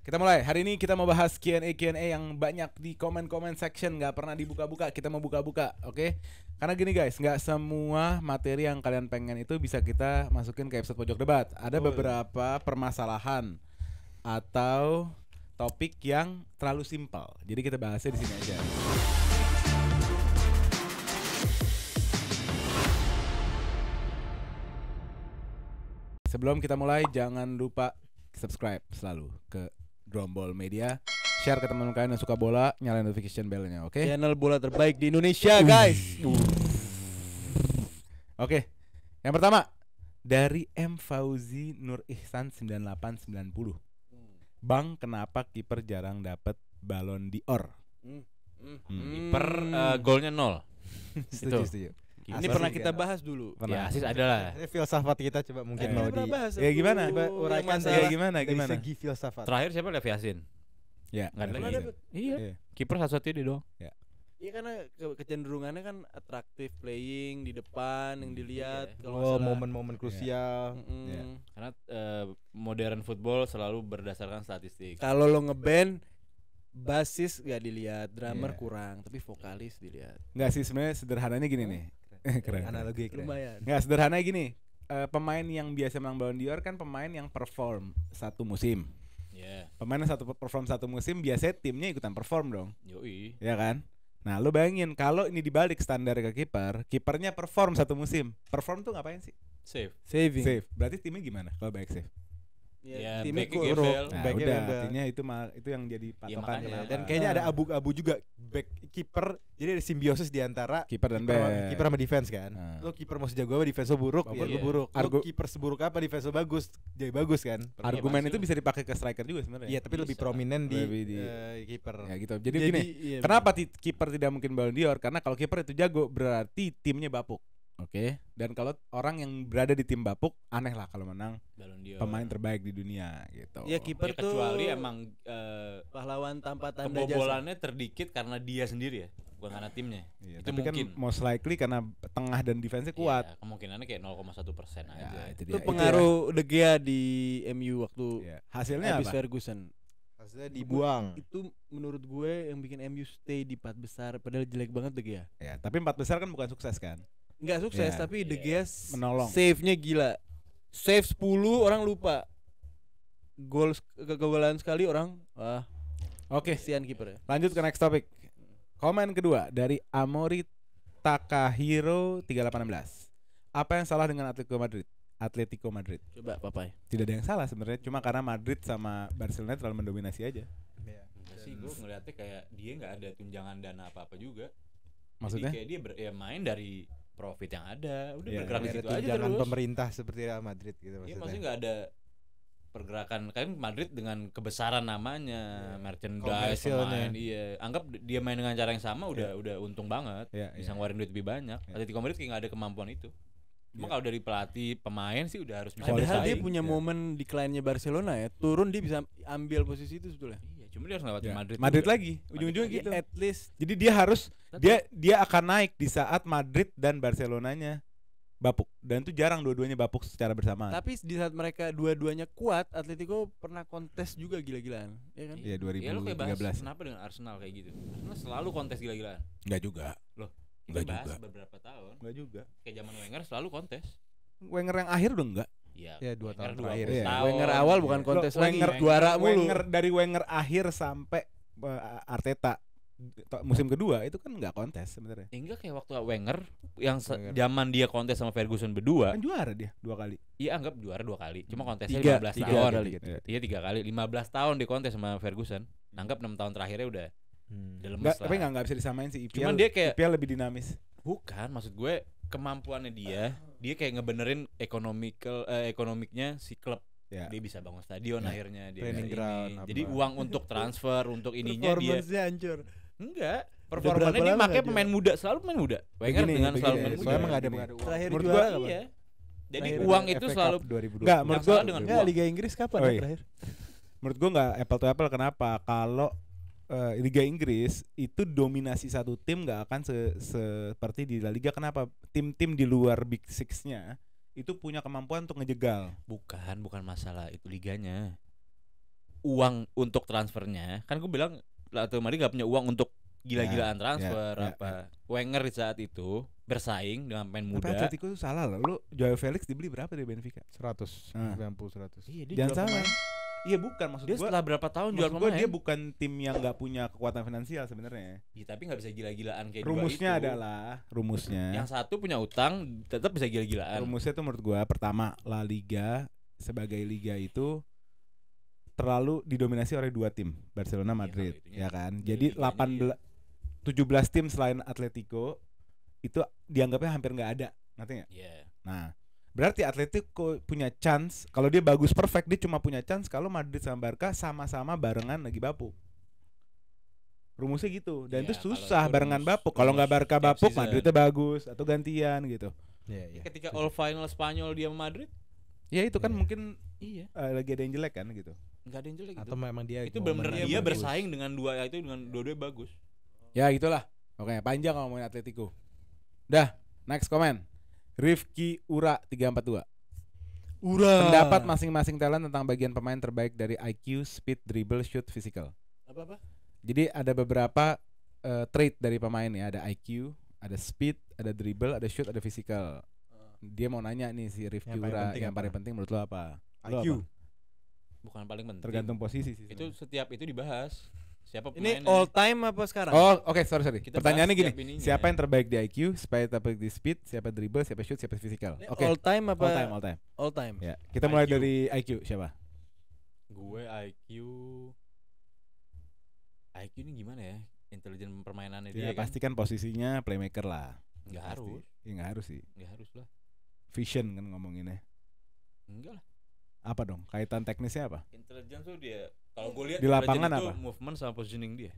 Kita mulai. Hari ini kita mau bahas Q&A yang banyak di komen-komen section, nggak pernah dibuka-buka. Kita mau buka-buka, oke? Karena gini guys, nggak semua materi yang kalian pengen itu bisa kita masukin ke episode pojok debat. Ada beberapa permasalahan atau topik yang terlalu simpel. Jadi kita bahasnya di sini aja. Sebelum kita mulai, jangan lupa subscribe selalu ke Drombol Media, share ke teman kalian yang suka bola, nyalain notification bell-nya, oke? Channel bola terbaik di Indonesia, guys. Oke. Yang pertama dari M Fauzi Nur Ihsan 9890. Bang, kenapa kiper jarang dapat Ballon d'Or? Kiper golnya 0. Setuju. Ini pernah kita bahas dulu. Ya, asis adalah. Ini filsafat kita coba mungkin mau di Ya gimana? coba uraikan Ya gimana? dari segi filsafat. Terakhir siapa? Levi Yasin. Ya, Enggak ada nggak lagi. dapet. Iya. Iya. Kiper satu-satunya dia doang. Iya karena kecenderungannya kan atraktif playing di depan yang dilihat. Iya. Kalau nggak salah. Momen-momen krusial. Iya. Karena modern football selalu berdasarkan statistik. Kalau lo ngeband basis gak dilihat, drummer Iya. kurang, tapi vokalis dilihat. Nggak sih, sebenarnya sederhananya gini nih. Keren. Analogi keren. Lumayan. Nggak, sederhana gini. Pemain yang biasa menang Ballon d'Or kan pemain yang perform satu musim. Iya. Pemain yang perform satu musim biasanya timnya ikutan perform dong, Yoi. ya kan? Nah, lo bayangin kalau ini dibalik standar ke kiper, kipernya perform satu musim. Perform tuh ngapain sih? Save. Saving. Save. Berarti timnya gimana kalau baik save? Ya, timnya backnya kurang. gembel. Nah, Backnya udah, udah. artinya itu yang jadi patokan makanya. kenapa. Dan kayaknya ada abu-abu juga back kiper. Jadi ada simbiosis di antara Kiper dan back. kiper sama defense kan. Nah. Lo kiper mau sejago apa defense lo buruk, Bagus. ya lo Iya. buruk. Argu- Lo kiper seburuk apa defense lo bagus, jadi bagus kan. Argumen pasti itu lah. bisa dipakai ke striker juga sebenarnya. Iya, tapi lebih Bisa. prominent Lebih di di- kiper. Ya gitu. Jadi gini, iya, kenapa kiper tidak mungkin Ballon d'Or? Karena kalau kiper itu jago berarti timnya bapuk. Oke. Dan kalau orang yang berada di tim bapuk, aneh lah kalau menang Ballon d'Or. pemain terbaik di dunia gitu. Iya, kiper Ya, tuh kecuali emang pahlawan tanpa tanda jasa. kebobolannya terdikit karena dia sendiri ya, bukan karena timnya. Iya, Itu tapi mungkin. kan most likely karena tengah dan defense-nya kuat. Ya, kemungkinannya kayak 0,1% Ya, aja. itu Itu dia. pengaruh De Gea di MU waktu Iya. Hasilnya habis apa? Ferguson. Maksudnya dibuang. Itu menurut gue yang bikin MU stay di 4 besar padahal jelek banget De Gea. Ya, tapi 4 besar kan bukan sukses kan? Nggak sukses Iya. tapi De Gea Menolong. save-nya gila. Save 10 orang lupa. Gol kegagalan sekali orang Oke, kesian kiper ya. lanjut ke next topic. Komen kedua dari Amori Takahiro 3816. Apa yang salah dengan Atletico Madrid? Coba Papai. Tidak ada yang salah sebenarnya, cuma karena Madrid sama Barcelona terlalu mendominasi aja. Enggak sih, gue ngeliatnya kayak dia nggak ada tunjangan dana apa-apa juga. Maksudnya? Jadi kayak dia main dari profit yang ada, udah Iya, bergerak di Ada situ aja tunjangan terus. pemerintah seperti Real Madrid gitu Iya, maksudnya. maksudnya nggak ada pergerakan. Kan Madrid dengan kebesaran namanya, merchandise, Komersilnya. pemain, iya. Anggap dia main dengan cara yang sama udah untung banget, Iya, bisa iya. ngeluarin duit lebih banyak. Iya. Atletico Madrid kayak nggak ada kemampuan itu. Cuma Iya. kalau dari pelatih, pemain sih udah harus bisa Kualitas. Padahal dia bersaing. punya Ya. momen decline-nya Barcelona ya. Turun dia bisa ambil posisi itu sebetulnya. Iya, cuma dia harus lewatin Ya, Madrid. Madrid juga. lagi, ujung-ujungnya Madrid gitu. At least Jadi dia harus Tetep. dia akan naik di saat Madrid dan Barcelonanya bapuk, dan itu jarang dua-duanya bapuk secara bersamaan. tapi di saat mereka dua-duanya kuat, Atletico pernah kontes juga gila-gilaan, ya kan? Iya, Iya, lo kayak bahas 2013. kenapa dengan Arsenal kayak gitu. Arsenal selalu kontes gila-gilaan. Enggak juga. Loh, Nggak kita bahas juga. beberapa tahun. Enggak juga. Kayak zaman Wenger selalu kontes. Wenger yang akhir udah enggak. Iya, Ya, 2 tahun Wenger terakhir. 20 Iya. tahun. Wenger awal bukan Iya. kontes Loh, lagi, Wenger- juara mulu. Wenger dari Wenger akhir sampai Arteta musim kedua itu kan enggak kontes sebenarnya. Enggak kayak waktu Wenger yang Wenger. zaman dia kontes sama Ferguson berdua. Kan juara dia 2 kali. Iya, anggap juara 2 kali. Cuma kontesnya Tiga 15 kali. tahun. Iya. Iya 3 kali. 15 tahun di kontes sama Ferguson. Anggap 6 tahun terakhirnya udah lemes Enggak, lah. tapi enggak bisa disamain sih. IPL, Cuman dia kayak IPL lebih dinamis. bukan, maksud gue kemampuannya dia kayak ngebenerin ekonomiknya si klub. Ya. Dia bisa bangun stadion Ya. akhirnya dia Training bisa ground, ini. apa. Jadi uang untuk transfer untuk ininya dia Performance-nya hancur. enggak. berapa Performanya dia lama pakai nggak pemain muda, selalu pemain muda. Wenger Begini, dengan selalu begini, pemain muda. Soalnya emang nggak ada Gini. uang. Terakhir Menurut juara gua- kapan? Iya. Jadi Terakhir uang FA itu Cup selalu 2020. Enggak, yang menurut salah gua dengan Enggak, uang. Liga Inggris kapan Oh, ya iya. terakhir? menurut gua enggak apple to apple. Kenapa? Kalau Liga Inggris itu dominasi satu tim nggak akan seperti di La Liga. Kenapa? Tim-tim di luar Big Six-nya itu punya kemampuan untuk ngejegal. Bukan masalah itu liganya. uang untuk transfernya. Kan gue bilang Atletico Madrid gak punya uang untuk gila-gilaan transfer apa. Wenger di saat itu bersaing dengan pemain Tapi muda. Atletico itu salah loh. Lu Joao Felix dibeli berapa dari Benfica? 190 100. Iya, dia Jangan jual salah. pemain. Iya bukan maksud Dia gua. setelah berapa tahun jual Maksud gua pemain. dia bukan tim yang nggak punya kekuatan finansial sebenarnya. Iya, tapi nggak bisa gila-gilaan kayak Rumusnya dua itu. adalah rumusnya. Yang satu punya utang tetap bisa gila-gilaan. Rumusnya tuh menurut gua pertama La Liga sebagai liga itu terlalu didominasi oleh dua tim, Barcelona, Madrid, kalau itunya ya kan. dari Jadi liganya 17 tim selain Atletico itu dianggapnya hampir nggak ada, ngerti nggak? Iya. Nah, berarti Atletico punya chance kalau dia bagus perfect dia cuma punya chance kalau Madrid sama Barca sama-sama barengan lagi bapuk. Rumusnya gitu dan Iya, itu kalau susah itu barengan rumus- bapuk. Kalau nggak rumus Barca tiap bapuk season. Madridnya bagus atau gantian gitu. Iya, iya. Ketika all final Spanyol dia sama Madrid, Ya itu kan Iya. mungkin iya, lagi ada yang jelek kan gitu. nggak ada yang jelek Atau gitu. memang dia Itu momennya benar-benar dia bagus. bersaing dengan dua itu dengan dua-duanya bagus. Ya gitulah. Oke, panjang ngomongin Atletico. Dah, next comment. Rifki Ura 342. Pendapat masing-masing talent tentang bagian pemain terbaik dari IQ, speed, dribble, shoot, physical. Apa? Jadi ada beberapa trait dari pemain ya, ada IQ, ada speed, ada dribble, ada shoot, ada physical. Dia mau nanya nih si Rifki Yang paling Ura penting yang apa? paling penting menurut lo apa? Lo IQ. apa? Bukan paling penting. Tergantung posisi sih. Itu sebenarnya. setiap itu dibahas. Siapa Ini pemainnya? all time apa sekarang? Oh, oke, sorry. Kita Pertanyaannya bahas gini, setiap ininya. siapa yang terbaik di IQ, siapa yang terbaik di speed, siapa dribble, siapa shoot, siapa physical. Ini Oke. all time apa? All time. All time. Ya, kita mulai IQ. dari IQ siapa? Gue IQ ini gimana ya? Intelijen permainannya Ya, dia kan? pasti kan posisinya playmaker lah. Nggak Pasti. harus. Ya nggak harus sih. Nggak harus lah. Vision kan ngomonginnya. Enggak lah. Apa dong? Kaitan teknisnya apa? Intelijen tuh dia. Kalau gue lihat Di lapangan intelijen itu apa? movement sama positioning dia.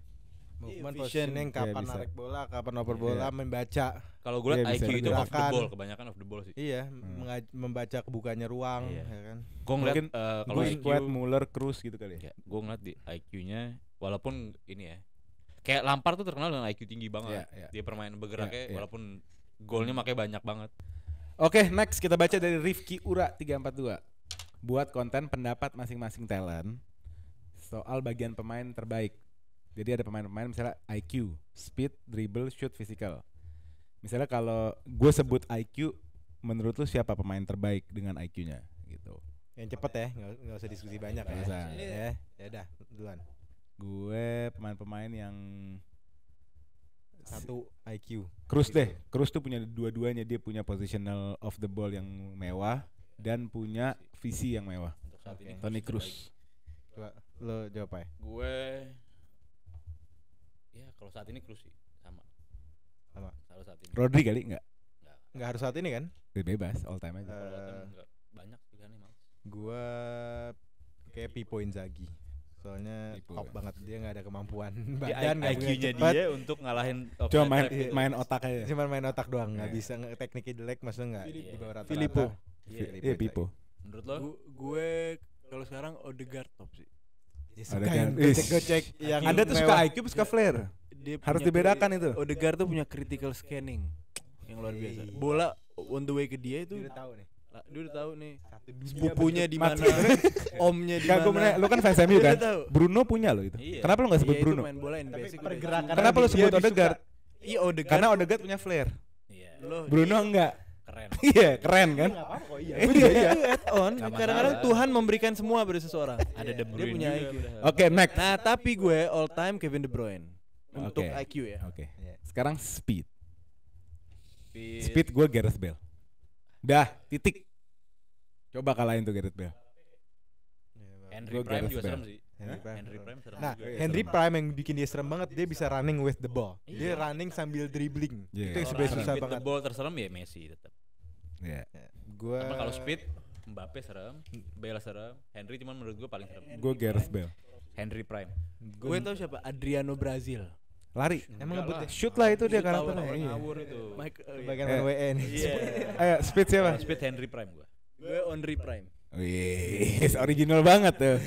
Movement, Iya, positioning, vision. kapan Iya, bisa. narik bola, kapan oper Iya. bola, membaca. Kalau gue lihat Iya, bisa IQ itu juga. off the Gerakan. ball, kebanyakan off the ball sih. Iya, membaca kebukaannya ruang, Iya. ya kan. Gue ngeliat Mungkin kalau Gue IQ, Squad, Muller, Cruz gitu kali ya. gue ngeliat di IQ-nya, walaupun ini ya, kayak Lampard tuh terkenal dengan IQ tinggi banget. Iya, iya. Dia permain bergeraknya, Iya, iya. walaupun golnya makanya banyak banget. Oke, next kita baca dari Rifki Ura 342. Buat konten pendapat masing-masing talent soal bagian pemain terbaik. Jadi ada pemain-pemain misalnya IQ, speed, dribble, shoot, physical. Misalnya kalau gue sebut IQ, menurut lu siapa pemain terbaik dengan IQ-nya gitu. Yang cepet ya, nggak usah diskusi banyak Nggak ya. usah. Ya udah, duluan. Gue pemain-pemain yang 1 IQ. Cruz deh. Cruz tuh punya dua-duanya, dia punya positional off the ball yang mewah dan punya visi yang mewah. Untuk saat ini Toni terbaik. Cruz. Coba lo jawab apa ya? Gue ya kalau saat ini Cruz sih sama. Sama. Kalau saat ini. Rodri kali enggak? Nggak harus saat ini kan? Bebas, all time aja. Kalau time enggak banyak pilihannya malas. Gua kayak Pipo Inzaghi. Soalnya Pipo. top banget, dia nggak ada kemampuan Dia badan, nggak punya IQ-nya cepat. dia untuk ngalahin Cuma offside main trap itu. main otak aja. Cuma main otak doang, nggak Iya. bisa tekniknya jelek, maksudnya nggak Filippo. di bawah rata-rata. Filippo. Iya, Pipo. Menurut lo? Gue kalau sekarang Odegaard top sih. Dia Ada suka kan? yang gocek-gocek yang Anda tuh suka IQ apa suka flare? Dia Harus punya dibedakan itu. Odegaard tuh punya critical scanning yang luar biasa. Bola on the way ke dia itu Dia udah tahu nih. dia udah tahu nih Satu dunia sepupunya di mana, omnya di Kan gue mana. lu kan fans MU Dia kan? udah tahu. Bruno punya lo itu. Iya. Kenapa lu enggak sebut Iya, itu Bruno? main bola in Tapi basic pergerakan udah. Kenapa lu dia sebut lebih suka. Odegaard? Iya Odegaard. Karena Odegaard punya flare. Iya. Loh, Bruno enggak. Keren. Iya, keren kan? Nggak apa-apa kok, iya. iya, add on. Nggak Kadang-kadang masalah. Tuhan memberikan semua pada seseorang. Ada De Dia Bruyne punya juga IQ. udah. Oke, next. Nah, tapi gue all time Kevin De Bruyne untuk Oke. IQ ya. Oke. Iya. Sekarang speed. Speed. Speed gue Gareth Bale. Dah, titik. Coba kalahin tuh Gareth Bale. Henry Gua Prime Gareth juga Bale. serem sih. Henry Prime. Henry Prime serem Nah, juga. Henry Prime yang bikin dia serem banget, dia bisa running with the ball. Dia Iya. running sambil dribbling. Iya. Itu yang Kalau sebenarnya running susah with banget. the ball terserem ya Messi tetap. Iya. Gua Sama kalau speed Mbappe serem, Bale serem, Henry cuman menurut gue paling serem. Gue Gareth Bale. Henry Prime. Gue tahu siapa Adriano Brazil. Lari. emang Enggak ngebut ya? Shoot lah itu dia Shoot karakternya. power, Iya. ngawur itu. Mike, Bagian Eh. main WN. Iya. Ayo, speed siapa? Kalau speed Henry Prime gue. gue Henry Prime. Wih, original banget tuh.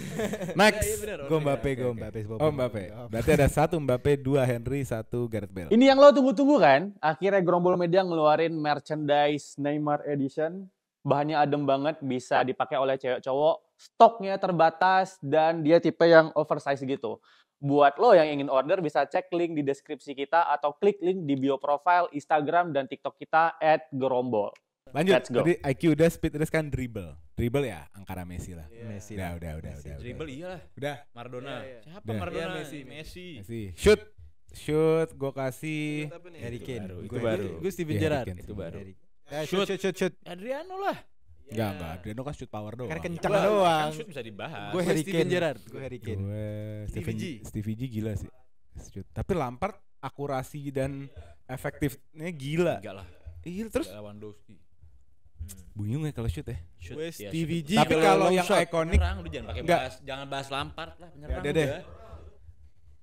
Next. Iya benar. Gue Mbappe, gue Oke, Mbappe. Oh Mbappe. Berarti ada 1 Mbappe, 2 Henry, 1 Gareth Bale. Ini yang lo tunggu-tunggu kan? Akhirnya Gerombol Media ngeluarin merchandise Neymar Edition. bahannya adem banget, bisa dipakai oleh cewek cowok, stoknya terbatas, dan dia tipe yang oversize gitu. Buat lo yang ingin order bisa cek link di deskripsi kita atau klik link di bio profile Instagram dan TikTok kita @gerombol. Lanjut. Let's go. Tadi IQ udah, speed udah, kan dribble. Dribble ya angkara Messi lah. Messi Udah, lah. udah. Dribble iyalah. Udah. Maradona. Siapa Udah. Maradona? Iya, Messi. Messi. Shoot, gua kasih Harry Kane. Itu baru. Gue Steven Iya, Gerrard. Harry Kane. Itu baru. Shoot. Adriano lah. Enggak. Adriano kan shoot power doang. Kan kencang Kan doang. shoot bisa dibahas. Gue Harry Steven Kane. Gerrard. Gue Harry Kane. Gue Stevie G gila sih. Shoot. Tapi Lampard akurasi dan efektifnya gila. Enggak lah. Iya, terus Lewandowski. bingung ya kalau shoot ya. Shoot. Gue Ya, Stevie shoot. G. Tapi kalau yang long shot. ikonik Penyerang lu jangan pakai Enggak. jangan bahas Lampard lah, penyerang Udah deh. udah.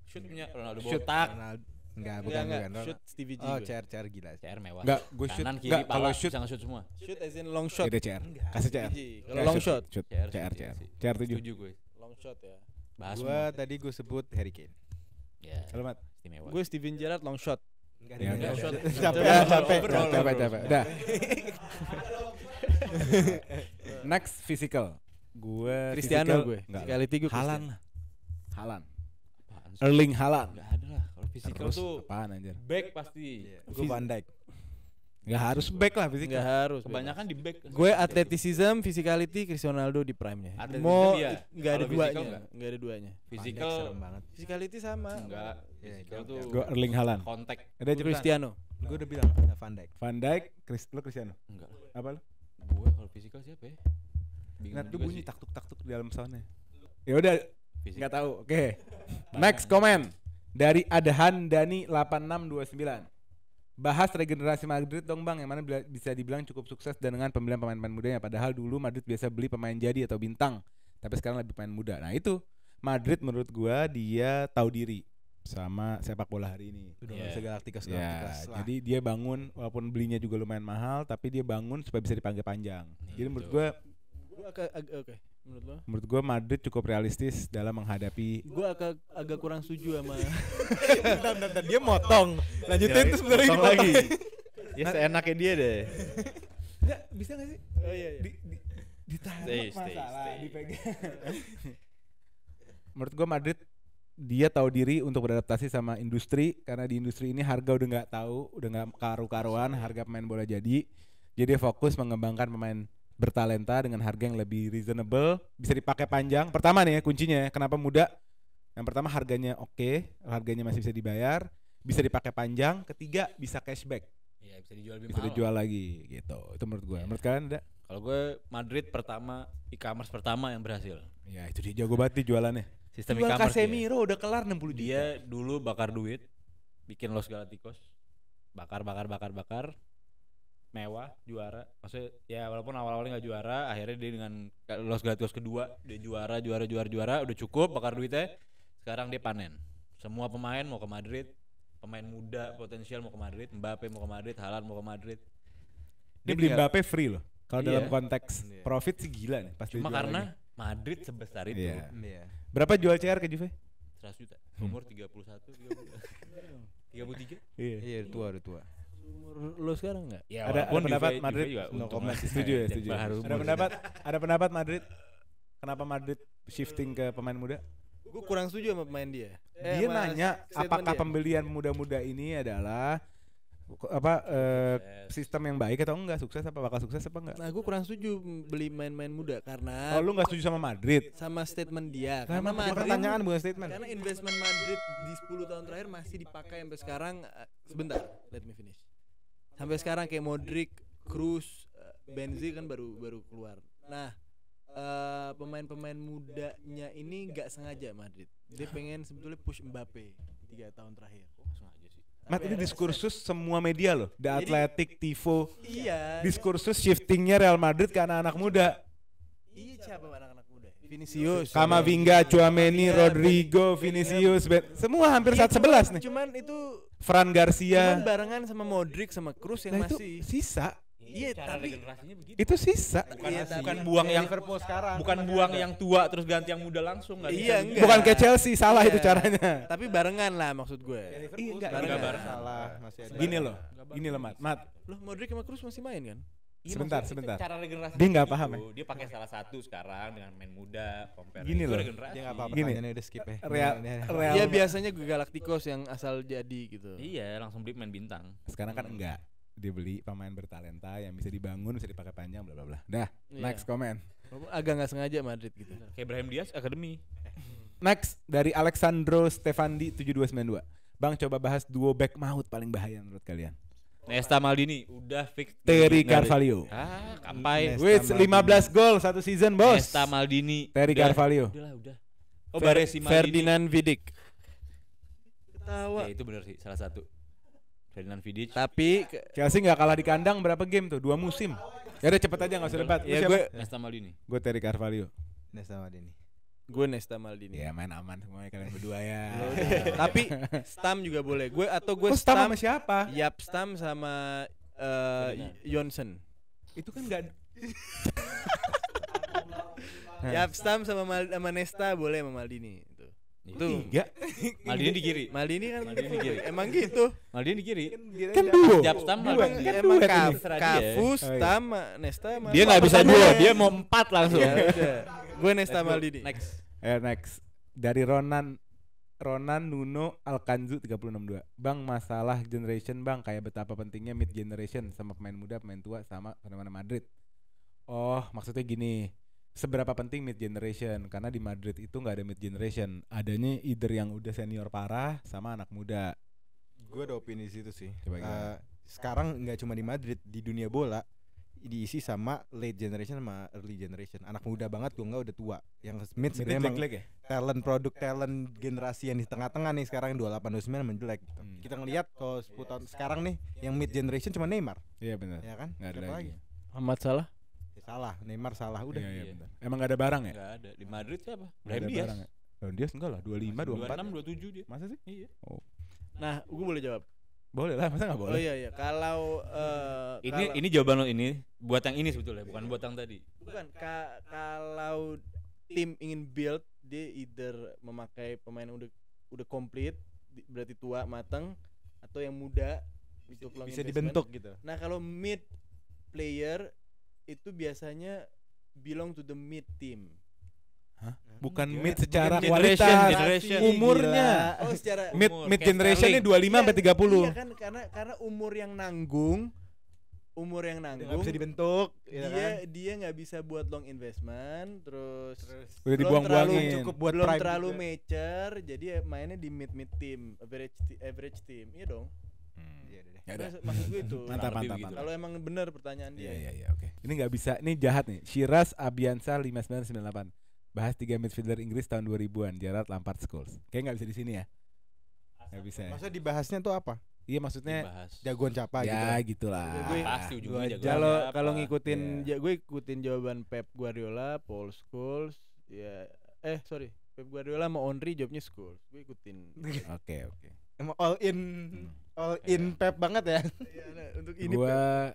Shoot punya Ronaldo Shoot. botak. Enggak, Enggak, bukan. Shoot Stevie G. Oh, gue. CR gila. CR mewah. Enggak, gue shoot. Kanan kiri Enggak, kalau pala shoot bisa nge-shoot semua. Shoot as in long shot. Beda CR. Kasih CR. Stevie G. Kalau long shot. Shoot. CR CR. sih. CR 7. Setuju gue. Long shot ya. Bahas Gue tadi gue sebut Harry Kane. Ya, Halo, Mat. istimewa. Gue Steven Gerrard long shot. Enggak Ya, ada. shot. Capek. Capek. Udah. Next physical. Gue Cristiano gue. Enggak. Physicality gue Haaland lah. Haaland. Apaan sih? Erling Haaland. Enggak ada lah. Kalau physical Terus tuh apaan anjir? back pasti. Gue Van Dijk. Enggak harus back lah Enggak physical. harus. Kebanyakan di back. Gue athleticism, physicality, Cristiano Ronaldo di prime-nya. Athleticism Mau iya. enggak ada Kalau physical duanya. enggak. Enggak ada duanya. Physical serem banget. Physicality sama. enggak. Iya, Physical jauh, tuh Gue Erling Haaland. kontak Ada cepetan. Cristiano. Gue udah bilang Van Dijk. Van Dijk, lo Cristiano. enggak. Apa lo? Gue kalau physical siapa ya? Bingung Nat tuh juga bunyi sih. taktuk di dalam soundnya. Ya udah, Physical. nggak tahu. Oke. Next comment dari Adahan Dani 8629. Bahas regenerasi Madrid dong Bang, yang mana bisa dibilang cukup sukses dan dengan pembelian pemain-pemain mudanya. Padahal dulu Madrid biasa beli pemain jadi atau bintang, tapi sekarang lebih pemain muda. Nah itu Madrid menurut gua dia tahu diri sama sepak bola hari ini. Udah Iya. nggak bisa Galacticos Ya, lah. jadi dia bangun walaupun belinya juga lumayan mahal, tapi dia bangun supaya bisa dipanggil panjang. Jadi menurut gua, Gue oke. Menurut lo? menurut gua Madrid cukup realistis dalam menghadapi. Gue agak kurang setuju sama Bentar, dia motong. Lanjutin terus sebenarnya Potong lagi. Ya seenaknya dia deh. Enggak, bisa nggak sih? Oh iya. Ditaruh Stay. dipegang. Menurut gua Madrid dia tahu diri untuk beradaptasi sama industri, karena di industri ini harga udah nggak karu-karuan harga pemain bola jadi dia fokus mengembangkan pemain bertalenta dengan harga yang lebih reasonable, bisa dipakai panjang. Pertama nih ya kuncinya ya, kenapa muda? Yang pertama harganya oke, harganya masih bisa dibayar, bisa dipakai panjang. Ketiga bisa cashback, Iya, bisa dijual lebih bisa mahal. dijual lagi gitu. Itu menurut gua. Menurut kalian ada? Kalau gue Madrid pertama, e-commerce pertama yang berhasil. Ya itu dia jago banget nih jualannya. Sistem Jual e-commerce dia. Casemiro udah kelar 60 juta. Dia dulu bakar duit, bikin Los Galacticos, bakar, mewah, juara. Maksudnya ya walaupun awal-awalnya nggak juara, akhirnya dia dengan Los Galacticos kedua dia juara, udah cukup bakar duitnya. Sekarang dia panen. Semua pemain mau ke Madrid, pemain muda potensial mau ke Madrid, Mbappe mau ke Madrid, Haaland mau ke Madrid. Dia beli Mbappe free loh. Kalau Iya. dalam konteks profit sih gila nih pasti. Cuma karena Madrid sebesar itu. Iya. Iya. Berapa jual CR ke Juve? 100 juta. Umur 31, 33. Iya. Iya, udah tua. umur lo sekarang enggak? Ya, Ada walaupun pendapat Juve Madrid? juga No untung comment. lah. Setuju ya, Jangan setuju. bahas umur. Ada pendapat Madrid? Kenapa Madrid shifting ke pemain muda? Gue kurang setuju sama pemain dia. Dia sama nanya statement apakah dia. pembelian muda-muda ini adalah sistem yang baik atau enggak, sukses apa bakal sukses apa enggak? Nah, gue kurang setuju beli main-main muda karena Oh, lu enggak setuju sama Madrid? sama statement dia. Nah, Karena emang Madrid, Pertanyaan bukan statement. karena investment Madrid di 10 tahun terakhir masih dipakai sampai sekarang. Sebentar, let me finish. Sampai sekarang kayak Modric, Kroos, Benzema kan baru keluar. Nah, pemain-pemain mudanya ini nggak sengaja Madrid. Dia pengen sebetulnya push Mbappe 3 tahun terakhir. Langsung aja sih. Mat, ini diskursus semua media loh. The Athletic, Tifo. Iya. Diskursus shiftingnya Real Madrid ke anak-anak muda. Iya, siapa anak-anak muda? Vinicius, Kamavinga, Tchouaméni, Rodrigo, Vinicius, semua hampir 11 nih. Cuman itu Fran Garcia. cuman barengan sama Modric sama Kroos yang Nah, itu masih. sisa. Iya, Cara tapi regenerasinya begitu. Itu sisa. Bukan buang yang Liverpool sekarang. bukan buang yang tua terus ganti yang muda langsung nggak bisa Iya, gitu. enggak. Bukan kayak Chelsea, salah Iya. itu caranya. tapi barengan lah maksud gue. Iya, enggak Barengan. barengan. Salah, masih ada. Gini loh, Mat. Loh, Modric sama Kroos masih main kan? Iya, Sebentar, maksudnya sebentar. Cara regenerasi Dia nggak itu, paham ya? Dia pakai salah satu sekarang dengan main muda, compare. Gini Itu loh. regenerasi. Dia enggak apa-apa, Gini. pertanyaannya udah skip ya. Real Iya biasanya gue Galacticos yang asal jadi gitu. Iya, langsung beli pemain bintang. Sekarang kan enggak. Dia beli pemain bertalenta yang bisa dibangun, bisa dipakai panjang, bla bla bla. Dah, Iya. next comment. Agak nggak sengaja Madrid gitu. Kayak Brahim Diaz Academy. Next dari Alexandro Stefandi 7292. Bang, coba bahas duo back maut paling bahaya menurut kalian. Nesta Maldini udah fix. Terry Nggak ada- Carvalho. Kampai. Nesta With 15 gol satu season, bos. Nesta Maldini. Terry Udah. Carvalho. Udah. Oh, Baresi Maldini. Ferdinand Vidic. Ketawa. Ya itu benar sih, salah satu. Ferdinand Vidic. Tapi Chelsea nggak kalah di kandang berapa game tuh? 2 musim. Ya udah cepet aja nggak usah debat. Ya, Nesta Maldini. Gue Terry Carvalho. Nesta Maldini. gue Nesta Maldini. Ya main aman semuanya kalian berdua ya. Tapi Stam juga boleh. Gue Gue Stam sama siapa? Yap Stam sama Johnson. Itu kan nggak. Yap Stam sama Nesta boleh sama Maldini. Tuh. Tiga. Maldini di kiri. Maldini kan Maldini di kiri. emang gitu. Maldini di kiri. Kan duo. Japstam Dua. Maldini. Kan Emang duet ini. Terserah dia. Kafu, Oh, iya. Stam, Nesta sama Dia nggak bisa dua, dia mau 4 langsung. Ya udah. Gue Nesta Maldini. Next. Next dari Ronan Nuno Alkanzu 362. Bang, masalah generation bang, kayak betapa pentingnya mid generation sama pemain muda, pemain tua sama fenomena Madrid. Oh, maksudnya gini. Seberapa penting mid generation? Karena di Madrid itu nggak ada mid generation. Adanya either yang udah senior parah sama anak muda. Gue ada opini di situ sih. Coba gimana? Sekarang nggak cuma di Madrid, di dunia bola diisi sama late generation sama early generation. Anak muda banget gue nggak udah tua. Yang mid sebenarnya emang jelek ya? talent generasi yang di tengah-tengah nih sekarang 28 29 menjelek gitu. Kita ngelihat kalau 10 tahun sekarang nih yang mid generation cuma Neymar, Iya benar. ya kan? Nggak ada Siapa lagi. Ahmad Salah. Ya, salah, Neymar salah udah. Iya, Iya. benar. Emang nggak ada barang ya? Enggak ada. Di Madrid siapa? Nggak Brahim ada Diaz. barang ya? Brahim Diaz enggak lah, 25, 24. 26, 27 dia. Masa sih? Iya. Nah, gue boleh jawab. Boleh lah, masa nggak boleh? Oh iya. Kalau Ini jawaban lo ini buat yang ini sebetulnya, bukan buat yang tadi. bukan kalau tim ingin build, dia either memakai pemain yang udah komplit, berarti tua, matang, atau yang muda untuk long Bisa investment. dibentuk gitu. Nah, kalau mid player itu biasanya belong to the mid team. Bukan Enggak. mid secara Bukan kualitas, generation. umurnya. Oh, secara Mid Umur, mid kayak generation ini Sterling. 25 sampai 30. Iya kan, karena umur yang nanggung, Nggak bisa dibentuk, ya kan? dia nggak bisa buat long investment, terus Udah belum dibuang-buangin. terlalu Cukup buat belum prime terlalu juga. mature, jadi ya mainnya di mid team, average team, iya dong. Iya, udah deh. Ya udah. Maksud gue itu. Mantap, Kurang lebih mantap, begitu. mantap. Kalau emang benar pertanyaan Iya, dia. iya, oke. Ini nggak bisa, ini jahat nih. Shiraz Abiansa 5998. Bahas 3 midfielder Inggris tahun 2000-an, Gerrard, Lampard, Scholes. Kayak nggak bisa di sini ya? Nggak bisa ya? Maksudnya dibahasnya tuh apa? Iya maksudnya Dibahas. Jagoan siapa gitu. ya gitulah. Gue- Pasti ujungnya Dua jago. jam. Kalau ngikutin Iya. gue ikutin jawaban Pep Guardiola, Paul Scholes, ya sorry, Pep Guardiola sama Henry jawabnya Scholes. Gue ikutin. Oke, oke. Emang all in Pep banget ya. Iya, nah, untuk ini Gua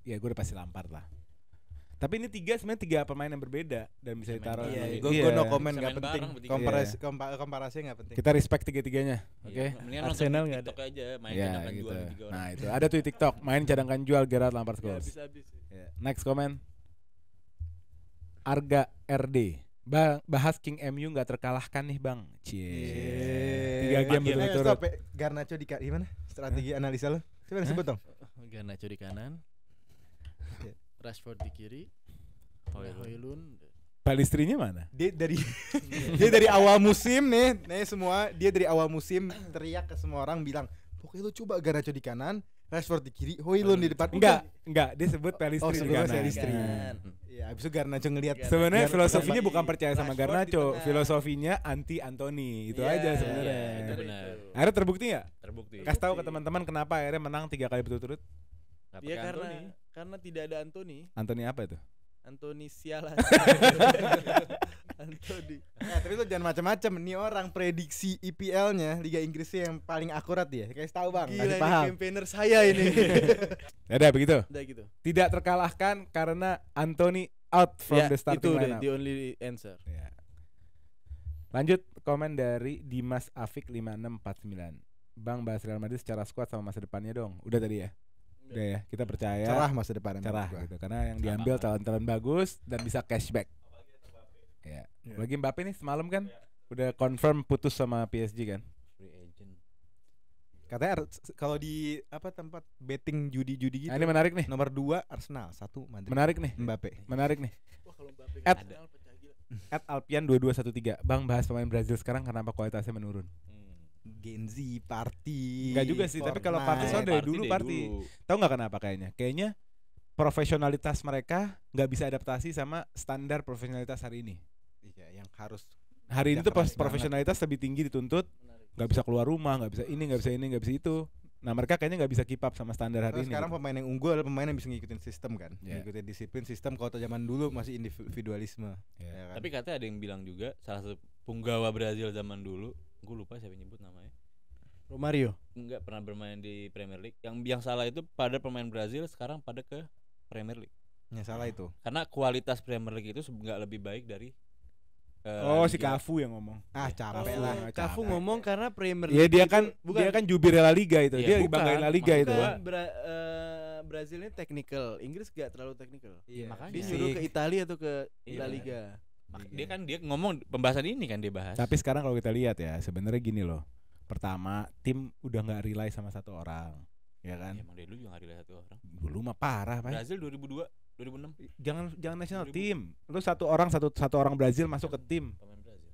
ya gue udah pasti Lampard lah. Tapi ini tiga pemain yang berbeda dan bisa Bisa main ditaruh. bareng. di- Gue iya. no comment, Bisa nggak main penting. bareng bertiga. Komparasinya nggak penting. Kita respect tiga-tiganya, oke? Iya, mendingan Arsenal nonton nggak TikTok aja, main Ya cadangan gitu. jual 3 orang. Nah itu ada tuh di TikTok main cadangkan jual Gerrard, Lampard, ya, Scholes. habis-habis. Ya. Next comment. Arga RD. Bahas King MU nggak terkalahkan nih bang. Cie. 3 game Makin. berturut-turut. Stop, Garnacho di gimana? Strategi analisa lo? Coba disebut dong. Garnacho di kanan, Rashford di kiri, Højlund. Palistrinya mana? Dia dari awal musim nih semua dia dari awal musim teriak ke semua orang bilang, pokoknya lu coba Garnacho di kanan, Rashford di kiri, Højlund di depan. Enggak, dia sebut Pellistri Oh, di sebutnya kanan. Pellistri. Kanan. Iya, abis itu Garnacho ngelihat. Sebenarnya Gar- filosofinya Gar- bukan percaya sama Rashford di Garnacho, tengah. filosofinya anti Anthony. Itu Iya, aja iya, sebenarnya. itu benar. Akhirnya terbukti nggak? Terbukti. Kasih tahu ke teman-teman kenapa akhirnya menang 3 kali berturut-turut. Nggak Iya pakai Anthony. karena tidak ada Anthony. Anthony apa itu? Anthony sialan. Anthony. Nah, tapi lu jangan macam-macam. Nih orang prediksi IPL-nya Liga Inggrisnya yang paling akurat dia. Kasih tahu Bang, Gila kasih ini paham. campaigner saya ini. Ya udah begitu. Udah gitu. Tidak terkalahkan karena Anthony out from Ya, the itu starting udah lineup. the only answer. Ya. Lanjut komen dari Dimas Afik 5649. Bang, bahas Real Madrid secara squad sama masa depannya dong. Udah tadi ya. Udah ya, kita percaya Cerah masa depan cerah menurut gua. gitu karena yang diambil talent-talent bagus dan bisa cashback. Ya. Iya. Lagi Mbappe nih semalam kan udah confirm putus sama PSG kan. Free agent. Katanya kalau di apa tempat betting judi-judi gitu. Nah, ini menarik nih. Nomor 2 Arsenal, 1 Madrid. Menarik nih. Mbappe. Menarik nih. Wah, kalau Mbappe At- Arsenal pecah gila. @alpian2213. Bang bahas pemain Brazil sekarang kenapa kualitasnya menurun? Gen Z party. Enggak juga sih, tapi kalau party soalnya dari dulu party. Tahu nggak kenapa kayaknya? Kayaknya profesionalitas mereka nggak bisa adaptasi sama standar profesionalitas hari ini. Iya, yang harus Hari ini Udah tuh pas keras profesionalitas lebih tinggi dituntut, nggak bisa keluar rumah, nggak bisa ini, nggak bisa ini, nggak bisa itu. Nah mereka kayaknya nggak bisa keep up sama standar hari Karena ini. sekarang gitu. pemain yang unggul adalah pemain yang bisa ngikutin sistem kan, Iya. ngikutin disiplin sistem. Kalau zaman dulu masih individualisme. Iya. Ya kan? Tapi katanya ada yang bilang juga salah satu punggawa Brazil zaman dulu, gue lupa siapa yang nyebut namanya. Romario. Enggak pernah bermain di Premier League. Yang salah itu pada pemain Brazil sekarang pada ke Premier League. yang salah itu. Karena kualitas Premier League itu nggak lebih baik dari Oh si Liga. Cafu yang ngomong. Capek Oh, lah. Cafu ngomong karena Premier Iya League dia itu kan bukan dia kan jubir La Liga itu. Iya, Dia bukan. dibanggain La Liga Maksud itu. gua, Brazil ini technical, Inggris gak terlalu technical. Iya, makanya. Dia Fisik. nyuruh ke Italia atau ke Iya. La Liga. Dia kan dia ngomong pembahasan ini kan dia bahas. Tapi sekarang kalau kita lihat ya sebenarnya gini loh. Pertama tim udah nggak rely sama satu orang, ya kan? Ya, emang dari dulu juga nggak dilihat satu orang. Dulu mah parah, Pak. Brazil 2002, 2006 Jangan national 2000. team. Lu satu orang Brazil masuk ke tim. pemain Brazil.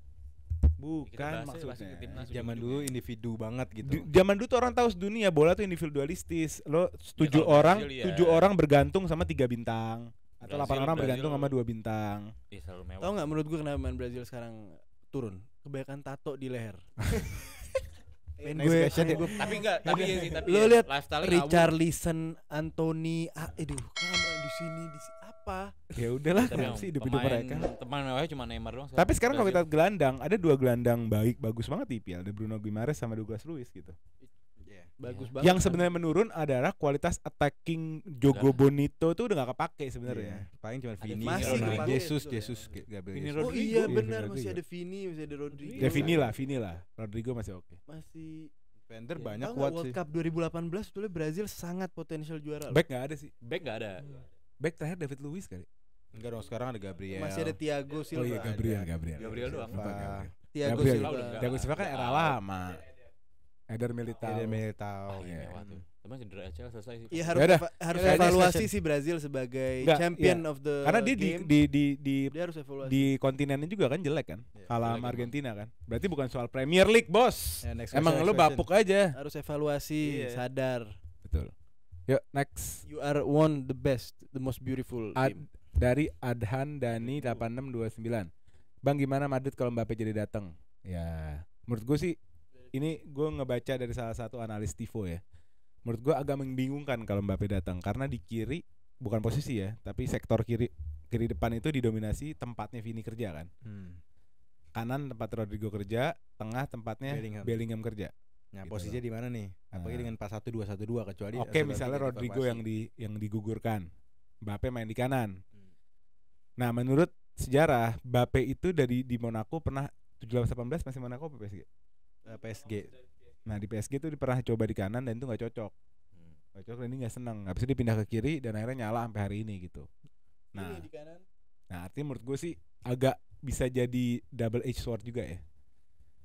Bukan bahasnya masih maksudnya. ke timnas. Zaman dulu individu banget gitu. Zaman dulu tuh orang tahu dunia bola tuh individualistis. Lo tujuh kalau orang, Brazil ya. 7 orang bergantung sama 3 bintang atau 8 Brazil- orang bergantung Brazil. sama 2 bintang. Iya selalu mewah. Tahu nggak menurut gua kenapa main Brazil sekarang turun? Kebanyakan tato di leher. Main Nice gue, question main ya. gue Tapi enggak, tapi iya sih, tapi Lo ya, lihat lifestyle Richarlison, Anthony, aduh, di sini apa? Ya udahlah, Tapi kenapa sih hidup-hidup mereka. Teman mewahnya cuma Neymar doang. Tapi sekarang kalau kita Brazil. gelandang, ada 2 gelandang bagus banget di IPL, ada Bruno Guimaraes sama Douglas Luiz gitu. Bagus Iya. banget. Yang kan? sebenarnya menurun adalah kualitas attacking Jogo Bonito tuh udah gak kepake sebenarnya. Iya. Paling cuma Ada Vini, Vini, Ronaldo, Rodrigo. Jesus, Betul ya. Jesus, Gabriel Vini Jesus. Oh Rodrigo. iya Iya, benar, Rodrigo. masih ada Vini, masih ada Rodrigo. Ya Vini lah. Rodrigo masih oke. Masih Defender ya, banyak tahu nggak kuat World sih. Cup 2018 sebetulnya Brazil sangat potensial juara. loh. Back nggak ada sih. Back enggak ada. Back terakhir David Luiz kali. Enggak dong, sekarang ada Gabriel. Masih ada Thiago Oh Silva. iya Gabriel. Gabriel doang. Lupa, Gabriel. Thiago Gabriel. Silva. Udah enggak. Thiago Silva kan era lama. Eder Militao. Ada Militao. Ah, iya iya. mewah tuh. Tapi cedera ACL selesai sih. Iya harus Yaudah. harus Yaudah, evaluasi discussion. sih Brazil sebagai Nggak, champion iya. of the Karena dia game. di Dia harus evaluasi. di kontinennya juga kan jelek kan. Iya, Kalah jelek sama emang. Argentina kan. Berarti bukan soal Premier League, Bos. Ya, next Emang question, lu next question. bapuk aja. Harus evaluasi, Iya. sadar. Betul. Yuk next. You are one the best, the most beautiful team. Dari Adhan Dani 8629. Bang gimana Madrid kalau Mbappe jadi datang? Ya, menurut gue sih ini gue ngebaca dari salah satu analis Tifo ya. Menurut gue agak membingungkan kalau Mbappe datang karena di kiri bukan posisi ya, tapi sektor kiri depan itu didominasi tempatnya Vini kerja kan. Kanan tempat Rodrigo kerja, tengah tempatnya Bellingham. Bellingham kerja. Nah, Gitu posisinya di mana nih? Apalagi Nah. dengan 4-1-2-1-2 kecuali Oke, ada misalnya tiga Rodrigo formasi. yang digugurkan. Mbappe main di kanan. Nah, menurut sejarah Mbappe itu dari di Monaco pernah 17-18 masih Monaco apa PSG? PSG. Nah, di PSG itu dia pernah coba di kanan dan itu nggak cocok. Nggak cocok dan ini nggak seneng. Habis itu dia pindah ke kiri dan akhirnya nyala sampai hari ini gitu. Nah, Ini di kanan. artinya menurut gue sih agak bisa jadi double edge sword juga ya.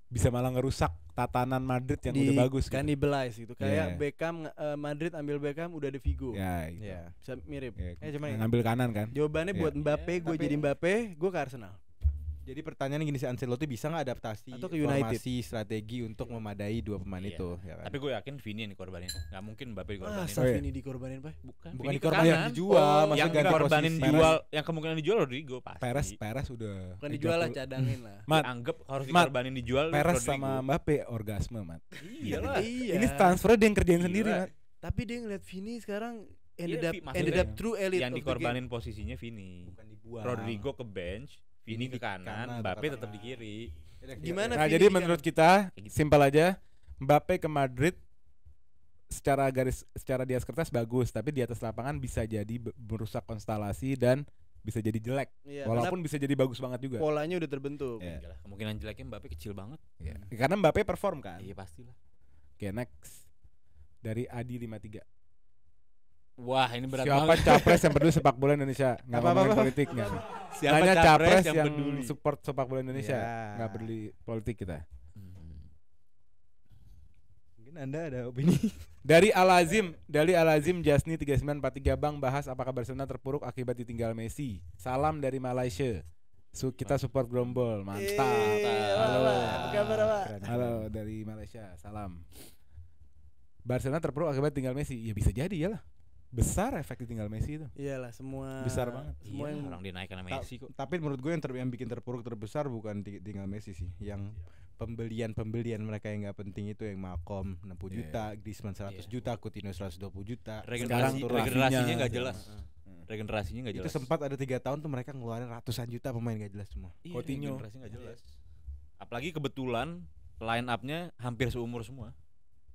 Bisa malah ngerusak tatanan Madrid yang udah bagus gitu. Cannibalize gitu. Kayak Iya. Beckham Madrid ambil Beckham udah ada Vigo. Ya, gitu. Iya. Bisa mirip. Ya, cuma ngambil kanan kan. Jawabannya Iya. buat Mbappe, gue Tapi- jadi Mbappe, gue ke Arsenal. Jadi pertanyaannya gini, si Ancelotti bisa nggak adaptasi Atau ke United. formasi strategi untuk memadai dua pemain Iya. itu, ya kan? Tapi gue yakin Vini yang dikorbanin. Enggak mungkin Mbappe dikorbanin. Masa Oh, iya. Vini dikorbanin, Pak? Bukan. Bukan Vini ke dikorbanin, kanan. dijual, maksudnya yang ganti dikorbanin posisi. jual, yang kemungkinan dijual Rodrigo pasti. Peres udah. Bukan dijual lah, cadangin lah. Mat, Anggap harus Mat, dikorbanin dijual Peres Rodrigo. sama Mbappe orgasme, Mat. Iyalah. Iya. Ini transfernya dia yang kerjain Gila. sendiri, Mat. Tapi dia ngeliat Vini sekarang ended Iya, up maksudnya ended up true elite yang of the dikorbanin posisinya Vini. Bukan dibuang. Rodrigo ke bench, Vini ke Vini di kanan kanan, atau Mbappe ke tetap di tengah. kiri. Gimana Nah, Vini jadi di menurut kanan? kita Kayak gitu. simpel aja, Mbappe ke Madrid secara di atas kertas bagus, tapi di atas lapangan bisa jadi merusak konstelasi dan bisa jadi jelek. Iya, Walaupun bisa jadi bagus banget karena juga. polanya udah terbentuk. Iya. Enggak lah, kemungkinan jeleknya Mbappe kecil banget. Iya. Karena Mbappe perform kan. Iya pastilah. Oke, next. Dari Adi 53. Wah, ini berat Siapa banget. capres yang peduli sepak bola Indonesia? Nggak ngomongin politik nggak? Siapa Tanya capres yang yang peduli? support sepak bola Indonesia, Ya. nggak peduli politik kita. Mungkin Anda ada opini. Dari Al-Azim Jasni 3943 Bang bahas apakah Barcelona terpuruk akibat ditinggal Messi. Salam dari Malaysia. Kita support Grombol. Mantap. Halo. Apa kabar, Pak? Halo dari Malaysia. Salam. Barcelona terpuruk akibat tinggal Messi. Ya bisa jadi ya lah. Besar efek ditinggal Messi itu. Iyalah semua Besar banget. Semua yang orang dinaikkan sama Messi kok. Tapi menurut gue yang bikin terpuruk terbesar bukan tinggal Messi sih, yang pembelian mereka yang nggak penting itu, yang Malcolm 60 juta, Griezmann 100 juta, Coutinho 120 juta. Sekarang tuh Regenerasinya Rafinha. nggak jelas. Regenerasinya nggak Itu jelas. sempat ada 3 tahun tuh mereka ngeluarin ratusan juta pemain gak jelas semua. Iya, Coutinho. regenerasi nggak jelas. Apalagi kebetulan line up-nya hampir seumur semua.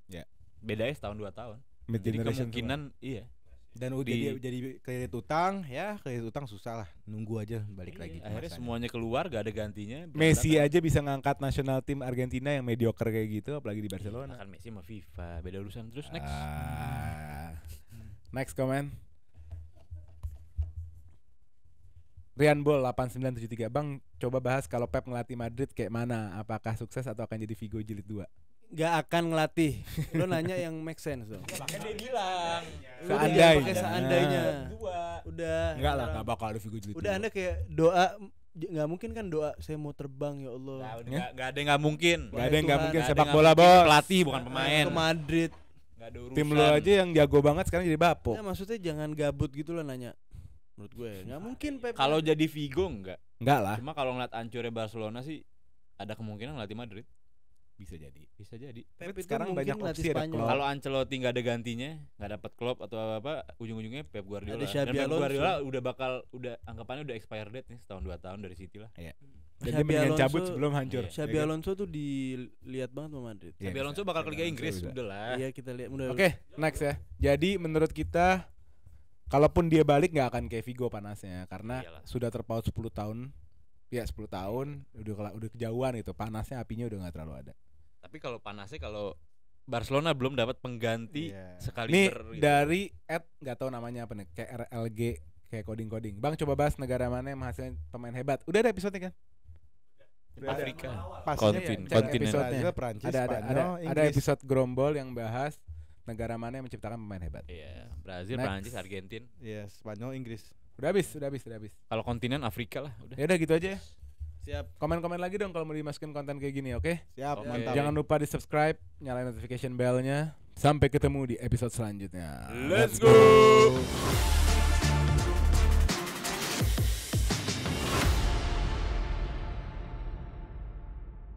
Ya. Bedanya setahun 2 tahun. Mid Jadi generation kemungkinan iya. Dan udah jadi kredit utang, ya kredit utang susah lah, nunggu aja balik lagi. Akhirnya masanya. semuanya keluar, gak ada gantinya. Messi berantakan. aja bisa ngangkat nasional tim Argentina yang mediocre kayak gitu, apalagi di Nah, Barcelona. kan Messi sama FIFA, beda urusan. Terus next. Next comment. Rian Bol 8973 Bang, coba bahas kalau Pep ngelatih Madrid kayak mana? Apakah sukses atau akan jadi Vigo jilid 2? gak akan ngelatih. Lo nanya yang make sense dong. Makanya dia bilang. Lu udah Seandainya. jangan pakai seandainya. Udah. Enggak lah, enggak bakal ada Vigo jilid 2. Udah Anda kayak doa, nggak mungkin kan doa saya mau terbang ya Allah. Gak ada yang gak mungkin. Enggak ada yang enggak Tuhan. mungkin Nggak ada sepak yang bola, nggak mungkin. Bos. Pelatih bukan pemain. Ke Madrid. Gak ada urusan. Tim lu aja yang jago banget sekarang jadi bapuk. Ya maksudnya jangan gabut gitu lah nanya. Menurut gue nggak mungkin Pep. Kalau jadi Vigo enggak. Enggak lah. Cuma kalau ngeliat hancurnya Barcelona sih ada kemungkinan ngelatih Madrid. Bisa jadi. Bisa jadi. Pep itu sekarang mungkin banyak ngelatih opsi, ada Spanyol. Klopp. Kalau Ancelotti nggak ada gantinya, nggak dapat Klopp atau apa, ujung-ujungnya Pep Guardiola. Ada Xabi Dan Pep Alonso. Guardiola udah anggapannya udah expire date nih, setahun 2 tahun dari City lah. Dan Xabi dia mendingan Alonso- cabut sebelum hancur. Iya. Xabi Ya kan? Alonso tuh dilihat banget sama Madrid. Iya, Xabi bisa. Alonso bakal ke Liga Xabi Inggris, Alonso bisa. udah lah. Iya kita lihat. Udah. Oke, next ya. Jadi menurut kita kalaupun dia balik nggak akan kayak Vigo panasnya karena Iyalah. sudah terpaut 10 tahun. Ya 10 tahun udah kejauhan gitu. Panasnya apinya udah nggak terlalu ada. Tapi kalau panasnya kalau Barcelona belum dapat pengganti Iya. sekali Nih dari Ed nggak tahu namanya apa nih, kayak RLG, kayak coding. Bang coba bahas negara mana yang menghasilkan pemain hebat. Udah ada episode kan? Afrika. Pastinya Kontin- cek kontinen. episodenya Prancis, Ada Spanyol, ada Inggris. episode Grombol yang bahas negara mana yang menciptakan pemain hebat. Iya, Brazil, Next. Prancis, Argentina. Iya, Spanyol, Inggris. Udah habis. Kalau kontinen Afrika lah, udah. Ya udah gitu aja ya. Siap. Komen-komen lagi dong kalau mau dimasukin konten kayak gini, oke? Siap, Oke. mantap. Jangan lupa di subscribe, nyalain notification bell-nya. Sampai ketemu di episode selanjutnya. Let's go.